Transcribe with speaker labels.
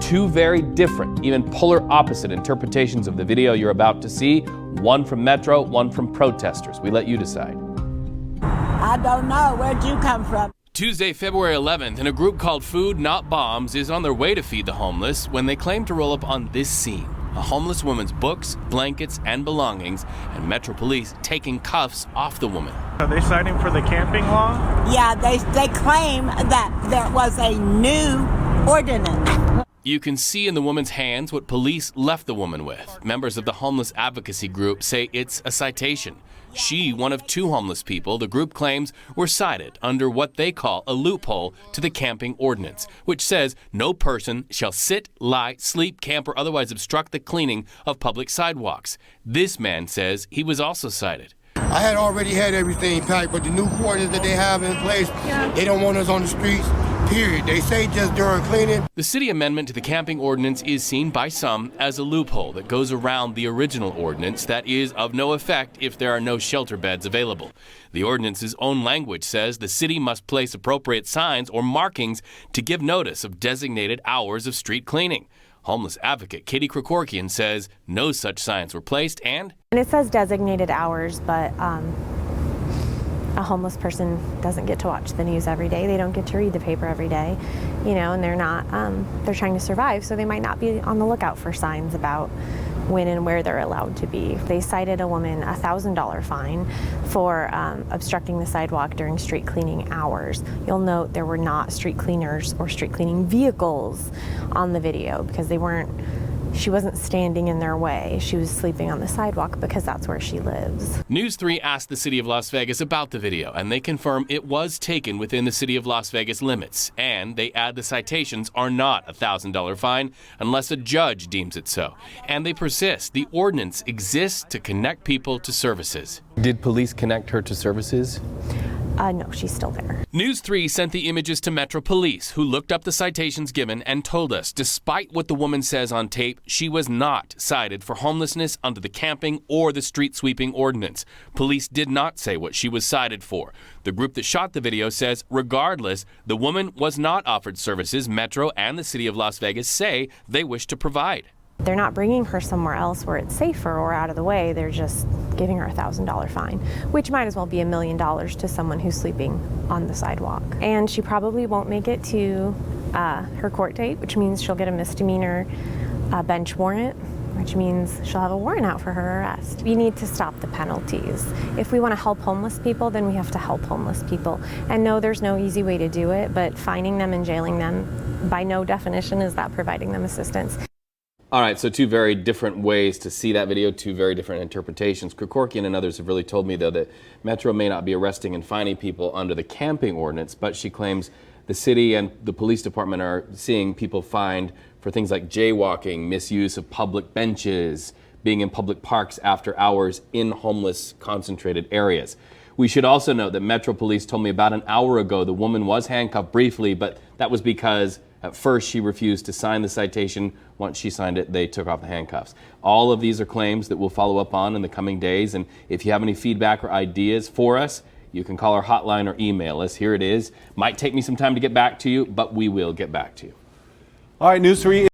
Speaker 1: two very different, even polar opposite interpretations of the video you're about to see. One from Metro, one from protesters. We let you decide.
Speaker 2: I don't know. Where'd you come from?
Speaker 1: Tuesday, February 11th, and a group called Food Not Bombs is on their way to feed the homeless when they claim to roll up on this scene. A homeless woman's books, blankets, and belongings, and Metro Police taking cuffs off the woman.
Speaker 3: Are they citing for the camping law?
Speaker 2: Yeah, they claim that there was a new ordinance.
Speaker 1: You can see in the woman's hands what police left the woman with. Members of the homeless advocacy group say it's a citation. She, one of two homeless people, the group claims were cited under what they call a loophole to the camping ordinance, which says no person shall sit, lie, sleep, camp, or otherwise obstruct the cleaning of public sidewalks. This man says he was also cited.
Speaker 4: I had already had everything packed, but the new coordinates that they have in place, they don't want us on the streets, period. They say just during cleaning.
Speaker 1: The city amendment to the camping ordinance is seen by some as a loophole that goes around the original ordinance that is of no effect if there are no shelter beds available. The ordinance's own language says the city must place appropriate signs or markings to give notice of designated hours of street cleaning. Homeless advocate Katie Krokorkian says no such signs were placed and
Speaker 5: it says designated hours, but a homeless person doesn't get to watch the news every day. They don't get to read the paper every day, and they're not, they're trying to survive, so they might not be on the lookout for signs about when and where they're allowed to be. They cited a woman a $1,000 fine for obstructing the sidewalk during street cleaning hours. You'll note there were not street cleaners or street cleaning vehicles on the video because she wasn't standing in their way. She was sleeping on the sidewalk because that's where she lives.
Speaker 1: News 3 asked the city of Las Vegas about the video, and they confirm it was taken within the city of Las Vegas limits. And they add the citations are not a $1,000 fine unless a judge deems it so. And they persist. The ordinance exists to connect people to services. Did police connect her to services?
Speaker 5: No, she's still there.
Speaker 1: News 3 sent the images to Metro Police, who looked up the citations given and told us, despite what the woman says on tape, she was not cited for homelessness under the camping or the street sweeping ordinance. Police did not say what she was cited for. The group that shot the video says, regardless, the woman was not offered services Metro and the city of Las Vegas say they wish to provide.
Speaker 5: They're not bringing her somewhere else where it's safer or out of the way. They're just giving her a $1,000 fine, which might as well be $1 million to someone who's sleeping on the sidewalk. And she probably won't make it to her court date, which means she'll get a misdemeanor bench warrant, which means she'll have a warrant out for her arrest. We need to stop the penalties. If we want to help homeless people, then we have to help homeless people. And no, there's no easy way to do it, but fining them and jailing them, by no definition is that providing them assistance.
Speaker 1: All right, so two very different ways to see that video, two very different interpretations. Krokorkian and others have really told me, though, that Metro may not be arresting and fining people under the camping ordinance, but she claims the city and the police department are seeing people fined for things like jaywalking, misuse of public benches, being in public parks after hours in homeless concentrated areas. We should also note that Metro Police told me about an hour ago the woman was handcuffed briefly, but that was because at first she refused to sign the citation. Once she signed it, they took off the handcuffs. All of these are claims that we'll follow up on in the coming days, and if you have any feedback or ideas for us, you can call our hotline or email us. Here it is. Might take me some time to get back to you, but we will get back to you.
Speaker 6: All right, News 3.